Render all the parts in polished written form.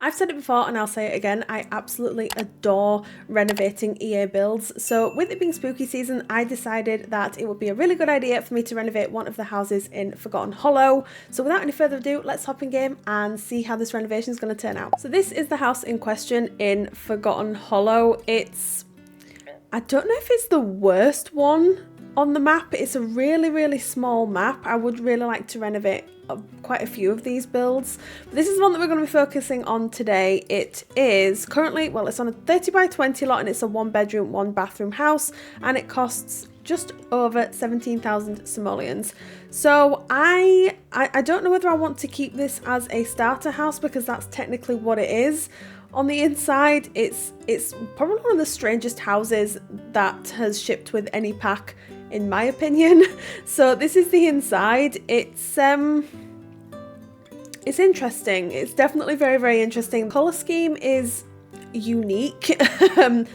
I've said it before and I'll say it again, I absolutely adore renovating EA builds. So with it being spooky season, I decided that it would be a really good idea for me to renovate one of the houses in Forgotten Hollow. So without any further ado, let's hop in game and see how this renovation is going to turn out. So this is the house in question in Forgotten Hollow. I don't know if it's the worst one on the map. It's a really small map. I would really like to renovate quite a few of these builds. But this is the one that we're going to be focusing on today. It is currently, well, it's on a 30 by 20 lot and it's a 1-bedroom, 1-bathroom house, and it costs just over 17,000 simoleons. So I don't know whether I want to keep this as a starter house because that's technically what it is. On the inside, it's probably one of the strangest houses that has shipped with any pack, in my opinion. So this is the inside. It's interesting. It's definitely very interesting. The colour scheme is unique.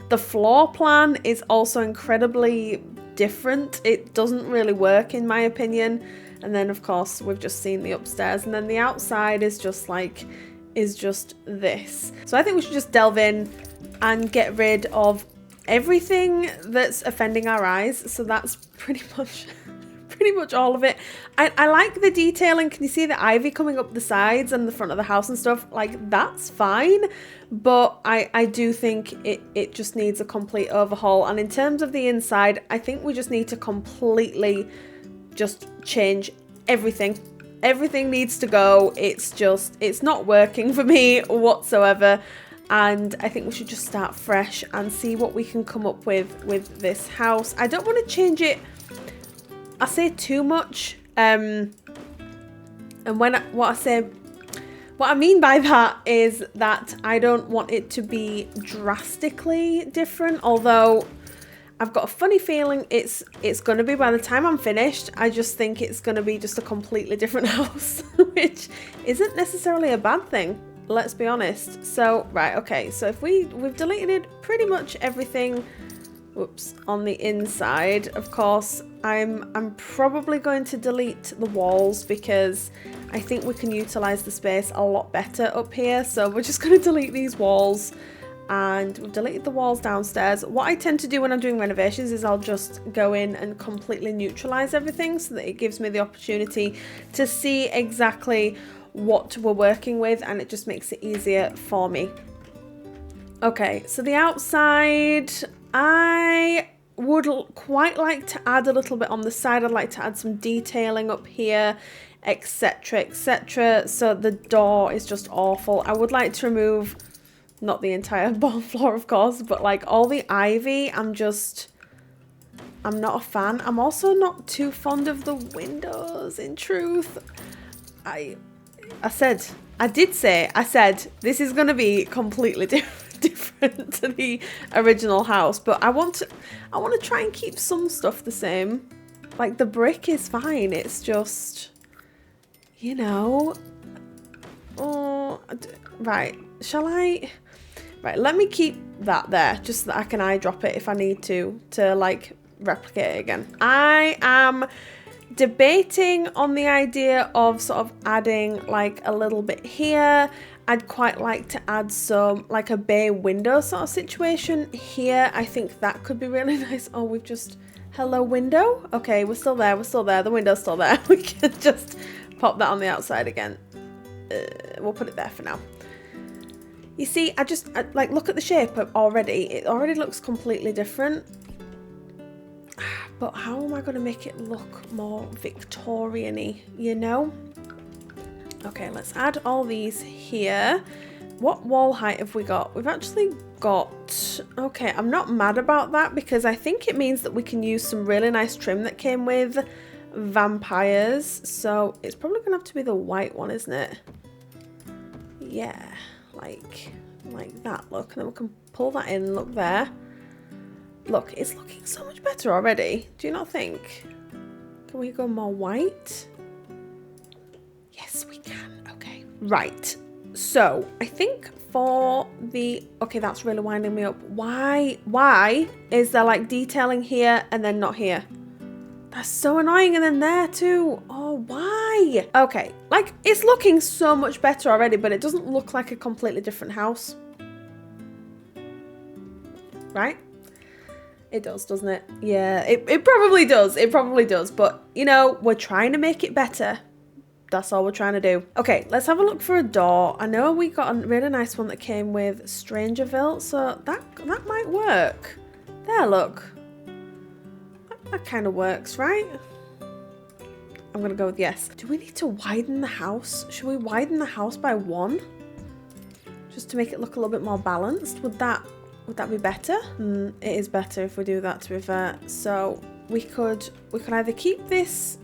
The floor plan is also incredibly different. It doesn't really work in my opinion. And then of course we've just seen the upstairs, and then the outside is just this. So I think we should just delve in and get rid of everything that's offending our eyes. So that's pretty much all of it. I like the detailing. Can you see the ivy coming up the sides and the front of the house and stuff? Like, that's fine, but I do think it just needs a complete overhaul. And in terms of the inside, I think we just need to completely just change everything. Everything needs to go. It's not working for me whatsoever. And I think we should just start fresh and see what we can come up with this house. I don't want to change it, I say, too much. And what I mean by that is that I don't want it to be drastically different, although I've got a funny feeling it's going to be by the time I'm finished. I just think it's going to be just a completely different house, which isn't necessarily a bad thing. Let's be honest. So, right, okay. So if we've deleted pretty much everything, whoops, on the inside. Of course, I'm probably going to delete the walls because I think we can utilize the space a lot better up here. So we're just going to delete these walls, and we've deleted the walls downstairs. What I tend to do when I'm doing renovations is I'll just go in and completely neutralize everything so that it gives me the opportunity to see exactly what we're working with, and it just makes it easier for me. Okay, so the outside, I would quite like to add a little bit on the side. I'd like to add some detailing up here, etc. So the door is just awful. I would like to remove, not the entire bottom floor of course, but like all the ivy. I'm not a fan. I'm also not too fond of the windows, in truth. I said this is going to be completely different to the original house, but I want to try and keep some stuff the same. Like, the brick is fine. It's just, you know, oh, right. Shall I? Right, let me keep that there just so that I can eyedrop it if I need to like replicate it again. I am debating on the idea of sort of adding like a little bit here. I'd quite like to add some, like a bay window sort of situation here. I think that could be really nice. Oh, we've just, hello window. Okay, we're still there. The window's still there. We can just pop that on the outside again. We'll put it there for now. You see, I like, look at the shape already. It already looks completely different. But how am I going to make it look more Victorian-y, you know? Okay, let's add all these here. What wall height have we got? We've actually got... Okay, I'm not mad about that because I think it means that we can use some really nice trim that came with vampires. So it's probably going to have to be the white one, isn't it? Yeah, like that, look. And then we can pull that in, look there. Look, it's looking so much better already. Do you not think? Can we go more white? Yes, we can. Okay. Right. So, I think for the... Okay, that's really winding me up. Why is there like detailing here and then not here? That's so annoying. And then there too. Oh, why? Okay, like it's looking so much better already, but it doesn't look like a completely different house. Right? It does, doesn't it? Yeah, it probably does. It probably does. But, you know, we're trying to make it better. That's all we're trying to do. Okay, let's have a look for a door. I know we got a really nice one that came with Strangerville, so that might work. There, look. That kind of works, right? I'm going to go with yes. Do we need to widen the house? Should we widen the house by 1? Just to make it look a little bit more balanced? Would that be better? It is better if we do that, to be fair. So we could either keep this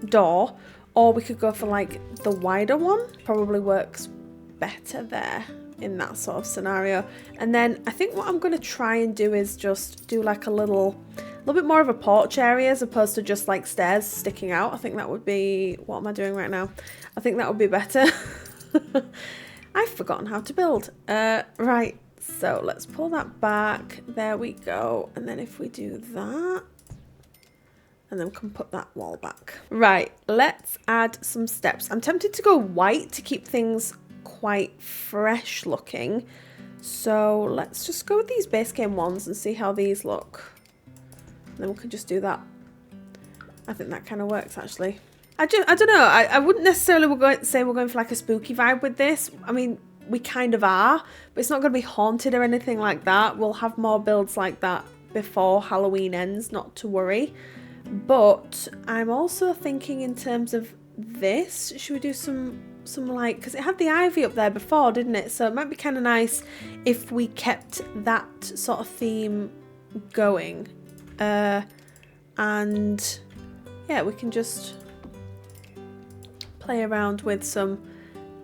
door, or we could go for like the wider one. Probably works better there in that sort of scenario. And then I think what I'm going to try and do is just do like a little bit more of a porch area as opposed to just like stairs sticking out. I think that would be, what am I doing right now? I think that would be better. I've forgotten how to build. Right. So let's pull that back. There we go. And then if we do that, and then we can put that wall back. Right, let's add some steps. I'm tempted to go white to keep things quite fresh looking. So let's just go with these base game ones and see how these look. And then we could just do that. I think that kind of works actually. I don't know. I wouldn't necessarily say we're going for like a spooky vibe with this. I mean, we kind of are, but it's not going to be haunted or anything like that. We'll have more builds like that before Halloween ends, not to worry. But I'm also thinking in terms of this, should we do some like, because it had the ivy up there before, didn't it? So it might be kind of nice if we kept that sort of theme going. And yeah, we can just play around with some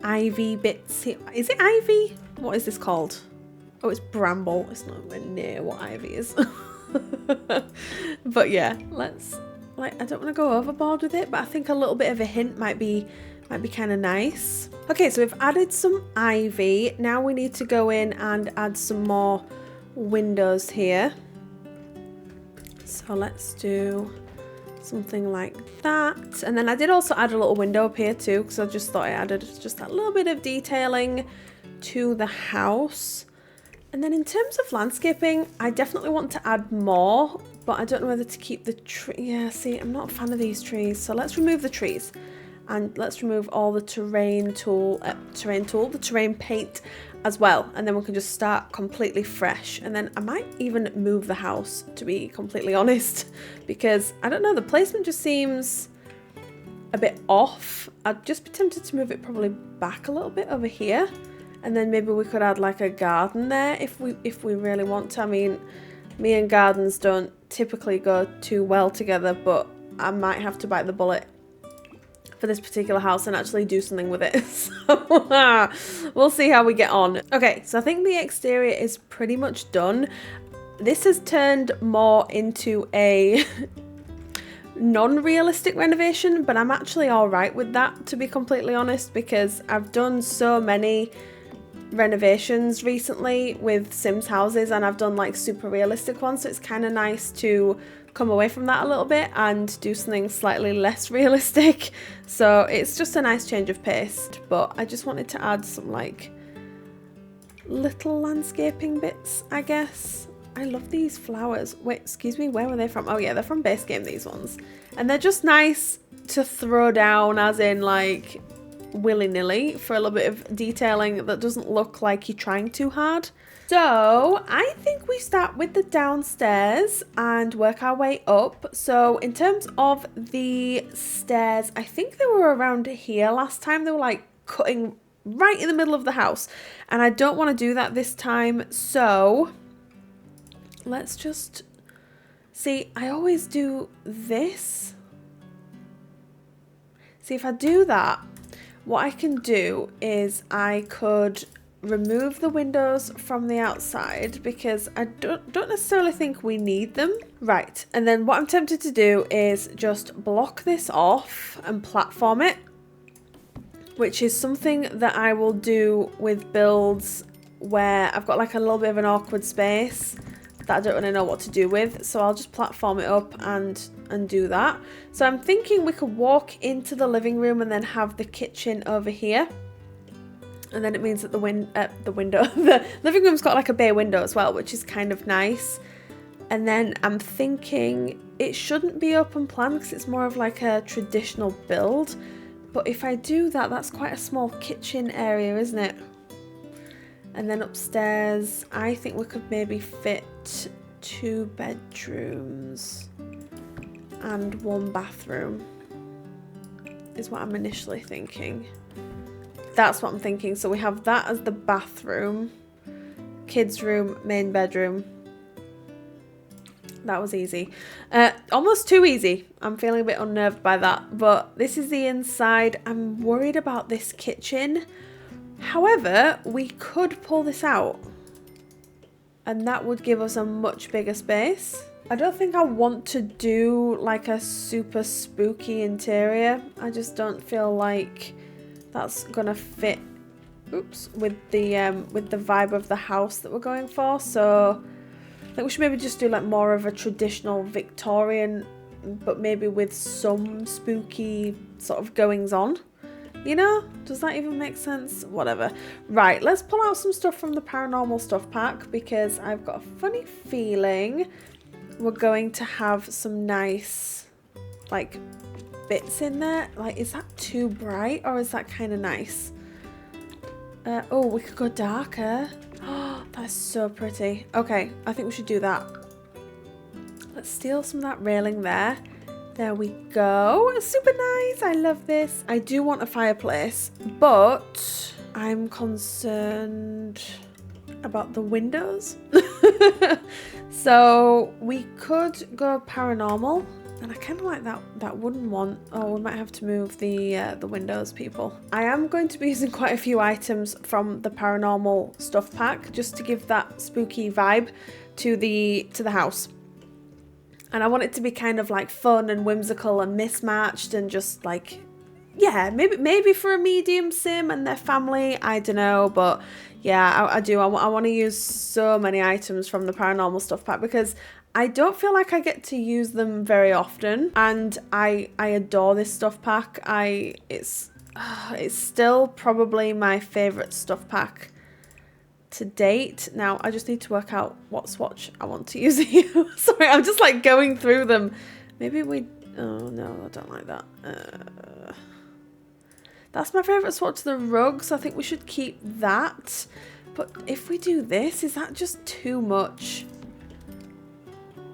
ivy bits here. Is it ivy? What is this called? Oh, it's bramble. It's not anywhere near what ivy is. But yeah, let's, like, I don't want to go overboard with it, but I think a little bit of a hint might be kind of nice. Okay, so we've added some ivy. Now we need to go in and add some more windows here. So let's do something like that. And then I did also add a little window up here too, because I just thought I added just that little bit of detailing to the house. And then in terms of landscaping, I definitely want to add more, but I don't know whether to keep the tree. Yeah, see, I'm not a fan of these trees. So let's remove the trees and let's remove all the terrain paint as well. And then we can just start completely fresh. And then I might even move the house, to be completely honest, because I don't know, the placement just seems a bit off. I'd just be tempted to move it probably back a little bit over here. And then maybe we could add like a garden there if we really want to. I mean, me and gardens don't typically go too well together, but I might have to bite the bullet for this particular house and actually do something with it. So we'll see how we get on. Okay, so I think the exterior is pretty much done. This has turned more into a non-realistic renovation, but I'm actually all right with that, to be completely honest, because I've done so many renovations recently with Sims houses and I've done like super realistic ones, so it's kind of nice to come away from that a little bit and do something slightly less realistic. So it's just a nice change of pace, but I just wanted to add some like little landscaping bits, I guess. I love these flowers. Wait, excuse me, where were they from? Oh yeah, they're from base game, these ones. And they're just nice to throw down, as in like willy-nilly, for a little bit of detailing that doesn't look like you're trying too hard. So I think we start with the downstairs and work our way up. So in terms of the stairs, I think they were around here last time. They were like cutting right in the middle of the house, and I don't want to do that this time. So let's just see. I always do this. See, if I do that, what I can do is I could remove the windows from the outside because I don't necessarily think we need them. Right, and then what I'm tempted to do is just block this off and platform it, which is something that I will do with builds where I've got like a little bit of an awkward space. that I don't really know what to do with. So I'll just platform it up and do that. So I'm thinking we could walk into the living room and then have the kitchen over here. And then it means that the living room's got like a bay window as well, which is kind of nice. And then I'm thinking it shouldn't be open plan because it's more of like a traditional build. But if I do that, that's quite a small kitchen area, isn't it? And then upstairs, I think we could maybe fit 2 bedrooms and 1 bathroom is what I'm initially thinking. That's what I'm thinking. So we have that as the bathroom, kids room, main bedroom. That was easy. Almost too easy. I'm feeling a bit unnerved by that. But this is the inside. I'm worried about this kitchen. However, we could pull this out. And that would give us a much bigger space. I don't think I want to do like a super spooky interior. I just don't feel like that's gonna fit, oops, with the vibe of the house that we're going for. So I think we should maybe just do like more of a traditional Victorian, but maybe with some spooky sort of goings on. You know, does that even make sense? Whatever. Right, let's pull out some stuff from the paranormal stuff pack because I've got a funny feeling we're going to have some nice like bits in there. Like, is that too bright or is that kind of nice? Oh, we could go darker. Oh, that's so pretty. Okay, I think we should do that. Let's steal some of that railing there. There we go. It's super nice. I love this. I do want a fireplace, but I'm concerned about the windows. So we could go paranormal, and I kind of like that wooden one. Oh, we might have to move the windows, people. I am going to be using quite a few items from the paranormal stuff pack just to give that spooky vibe to the house. And I want it to be kind of like fun and whimsical and mismatched and just like, yeah, maybe for a medium sim and their family, I don't know, but yeah, I do. I want to use so many items from the paranormal stuff pack because I don't feel like I get to use them very often, and I adore this stuff pack. It's still probably my favorite stuff pack to date. Now I just need to work out what swatch I want to use here. Sorry, I'm just like going through them. Maybe oh no, I don't like that. That's my favorite swatch to the rug, so I think we should keep that. But if we do this, is that just too much?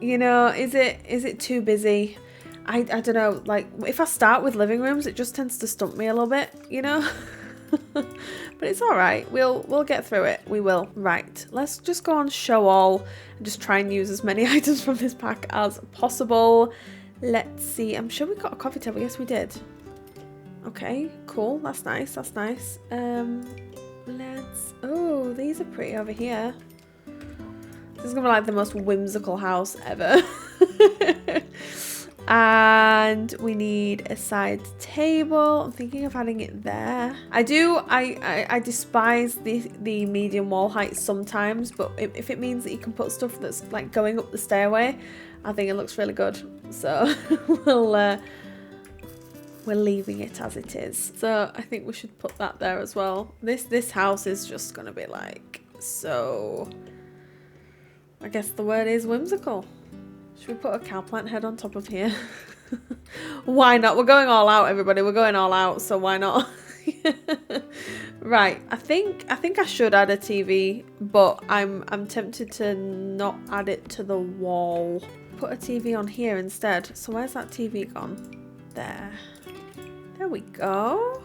You know, is it too busy? I don't know, like if I start with living rooms, it just tends to stump me a little bit, you know? But it's all right. We'll get through it. We will. Right. Let's just go on show all and just try and use as many items from this pack as possible. Let's see. I'm sure we got a coffee table. Yes, we did. Okay, cool. That's nice. That's nice. Oh, these are pretty over here. This is gonna be like the most whimsical house ever. And we need a side table. I'm thinking of adding it there. I despise the medium wall height sometimes, but if it means that you can put stuff that's like going up the stairway, I think it looks really good. So we're leaving it as it is. So I think we should put that there as well. This house is just gonna be like, so I guess the word is whimsical. Should we put a cowplant head on top of here? Why not? We're going all out, everybody. We're going all out, so why not? Right. I think I should add a TV, but I'm tempted to not add it to the wall. Put a TV on here instead. So where's that TV gone? There. There we go.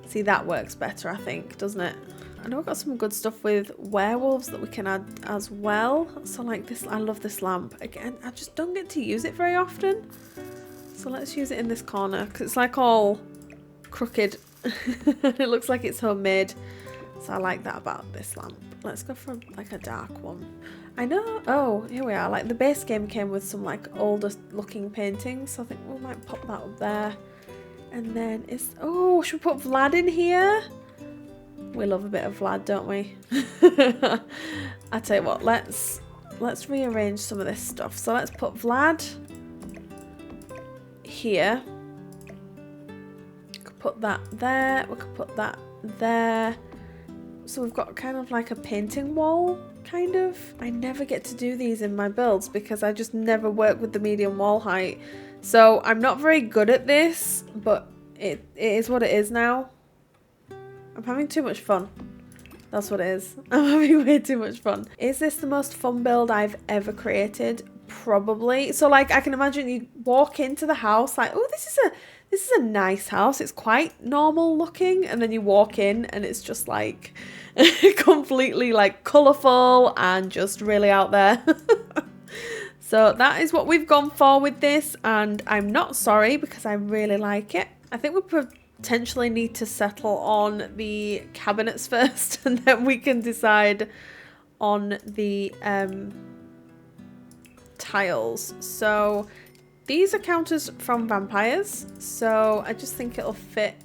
See, that works better, I think, doesn't it? I know I've got some good stuff with werewolves that we can add as well. So like this, I love this lamp. Again, I just don't get to use it very often. So let's use it in this corner because it's like all crooked. It looks like it's homemade. So I like that about this lamp. Let's go for like a dark one. I know, oh, here we are. Like the base game came with some like older looking paintings. So I think we might pop that up there. And then oh, should we put Vlad in here? We love a bit of Vlad, don't we? I tell you what, let's let's rearrange some of this stuff. So let's put Vlad here. We could put that there. We could put that there. So we've got kind of like a painting wall, kind of. I never get to do these in my builds because I just never work with the medium wall height. So I'm not very good at this, but it is what it is now. I'm having too much fun. That's what it is. I'm having way too much fun. Is this the most fun build I've ever created? Probably. So like I can imagine you walk into the house like, oh, this is a nice house. It's quite normal looking, and then you walk in and it's just like completely like colourful and just really out there. So that is what we've gone for with this, and I'm not sorry because I really like it. I think we potentially need to settle on the cabinets first, and then we can decide on the tiles. So these are counters from vampires, so I just think it'll fit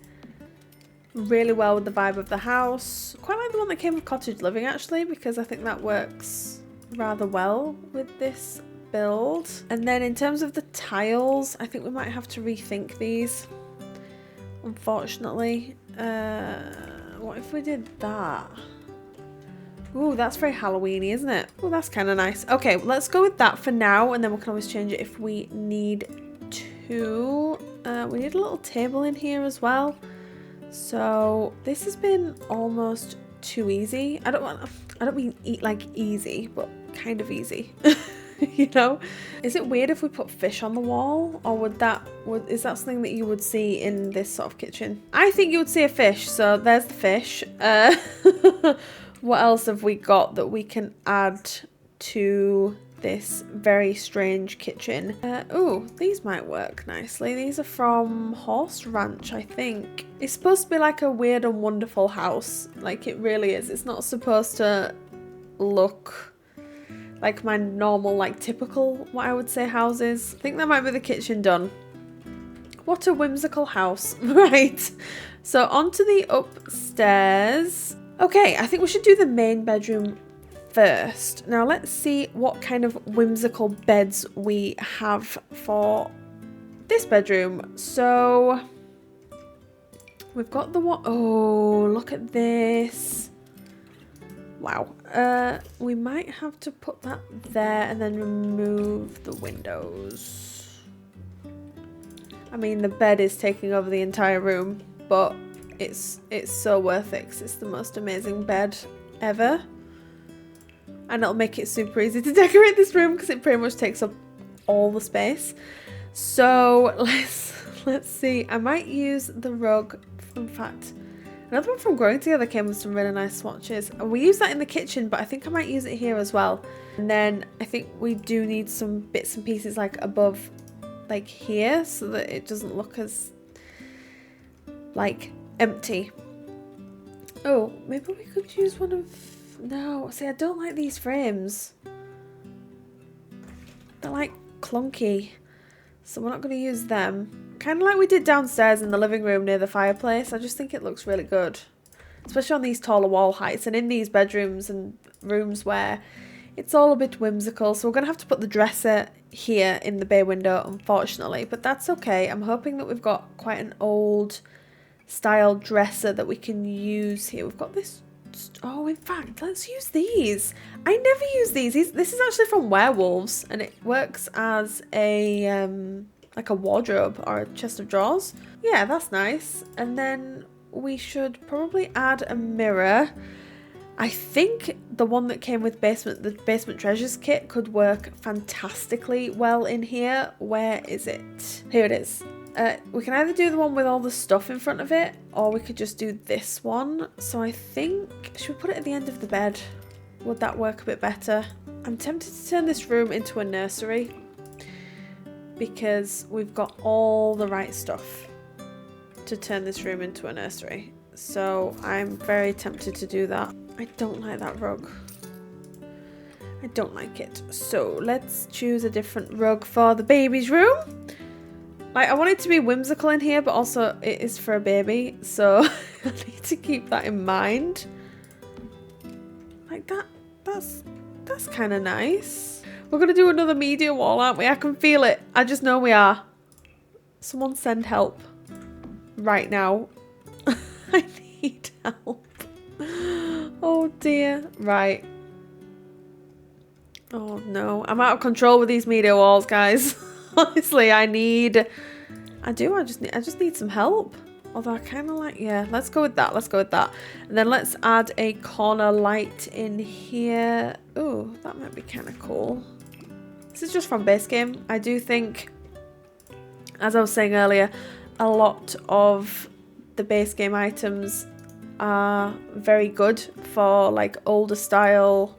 really well with the vibe of the house. Quite like the one that came with cottage living actually, because I think that works rather well with this build. And then in terms of the tiles, I think we might have to rethink these, unfortunately. What if we did that? Ooh, that's very Halloween-y, isn't it? Oh, that's kind of nice. Okay, let's go with that for now, and then we can always change it if we need to. We need a little table in here as well. So this has been almost too easy. I don't mean like easy, but kind of easy. You know? Is it weird if we put fish on the wall, or is that something that you would see in this sort of kitchen? I think you would see a fish, so there's the fish. What else have we got that we can add to this very strange kitchen? Oh, these might work nicely. These are from Horse Ranch, I think. It's supposed to be like a weird and wonderful house. Like it really is. It's not supposed to look like my normal, like typical, what I would say, houses. I think that might be the kitchen done. What a whimsical house. Right. So onto the upstairs. Okay, I think we should do the main bedroom first. Now let's see what kind of whimsical beds we have for this bedroom. So we've got the one. Oh, look at this. Wow. We might have to put that there and then remove the windows. I mean, the bed is taking over the entire room, but it's so worth it because it's the most amazing bed ever. And it'll make it super easy to decorate this room because it pretty much takes up all the space. So let's see. I might use the rug. In fact, another one from Growing Together came with some really nice swatches. We use that in the kitchen, but I think I might use it here as well. And then I think we do need some bits and pieces like above, like here, so that it doesn't look as like empty. Oh, maybe we could use one of... No, see, I don't like these frames. They're like clunky, so we're not going to use them. Kind of like we did downstairs in the living room near the fireplace. I just think it looks really good, especially on these taller wall heights and in these bedrooms and rooms where it's all a bit whimsical. So we're going to have to put the dresser here in the bay window, unfortunately, but that's okay. I'm hoping that we've got quite an old style dresser that we can use here. We've got this. Oh, in fact, let's use these. I never use these. This is actually from Werewolves, and it works as a like a wardrobe or a chest of drawers. Yeah, that's nice. And then we should probably add a mirror. I think the one that came with the Basement Treasures kit could work fantastically well in here. Where is it? Here it is. We can either do the one with all the stuff in front of it, or we could just do this one. So I think, should we put it at the end of the bed? Would that work a bit better? I'm tempted to turn this room into a nursery because we've got all the right stuff to turn this room into a nursery. So I'm very tempted to do that. I don't like that rug. I don't like it. So let's choose a different rug for the baby's room. Like, I want it to be whimsical in here, but also it is for a baby, so I need to keep that in mind. Like that's That's kind of nice. We're going to do another media wall, aren't we? I can feel it. I just know we are. Someone send help right now. I need help. Oh dear. Right. Oh no. I'm out of control with these media walls, guys. Honestly, I just need some help. Although I kind of like, yeah, let's go with that. Let's go with that. And then let's add a corner light in here. Oh, that might be kind of cool. This is just from base game. I do think, as I was saying earlier, a lot of the base game items are very good for like older style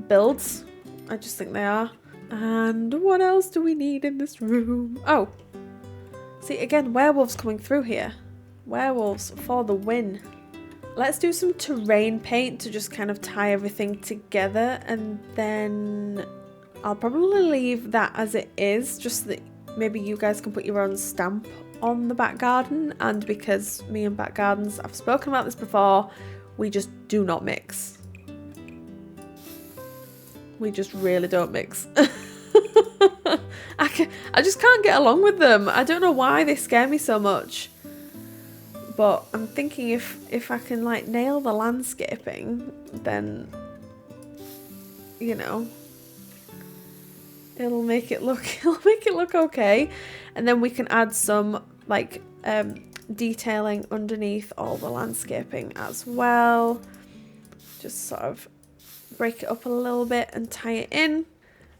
builds. I just think they are. And what else do we need in this room? Oh, see, again, werewolves coming through here. Werewolves for the win. Let's do some terrain paint to just kind of tie everything together, and then I'll probably leave that as it is, just so that maybe you guys can put your own stamp on the back garden. And because me and back gardens, I've spoken about this before, we just do not mix. We just really don't mix. I just can't get along with them. I don't know why they scare me so much. But I'm thinking if I can like nail the landscaping, then, you know, it'll make it look okay. And then we can add some like detailing underneath all the landscaping as well. Just sort of break it up a little bit and tie it in.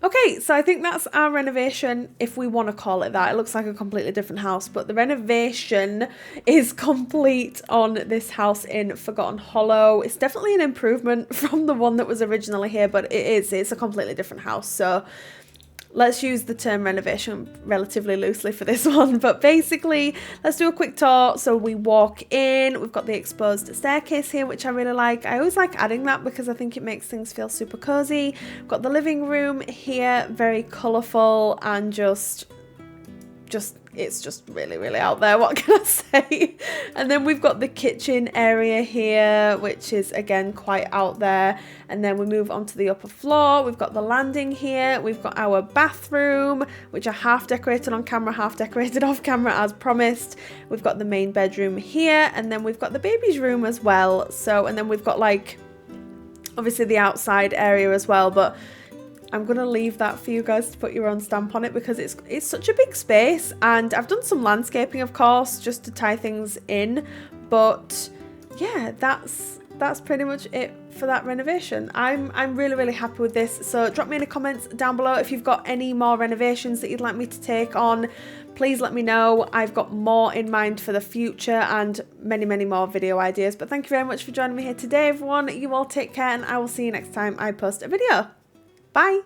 Okay, so I think that's our renovation, if we want to call it that. It looks like a completely different house, but the renovation is complete on this house in Forgotten Hollow. It's definitely an improvement from the one that was originally here, but it's a completely different house. So let's use the term renovation relatively loosely for this one. But basically, let's do a quick tour. So we walk in, we've got the exposed staircase here, which I really like. I always like adding that because I think it makes things feel super cozy. We've got the living room here, very colourful and just it's just really out there, what can I say? And then we've got the kitchen area here, which is again quite out there. And then we move on to the upper floor. We've got the landing here. We've got our bathroom, which I half decorated on camera, half decorated off camera as promised. We've got the main bedroom here, and then we've got the baby's room as well. So, and then we've got like obviously the outside area as well, but I'm going to leave that for you guys to put your own stamp on it because it's such a big space. And I've done some landscaping, of course, just to tie things in. But yeah, that's pretty much it for that renovation. I'm really happy with this. So drop me in the comments down below if you've got any more renovations that you'd like me to take on. Please let me know. I've got more in mind for the future and many more video ideas. But thank you very much for joining me here today, everyone. You all take care, and I will see you next time I post a video. Bye!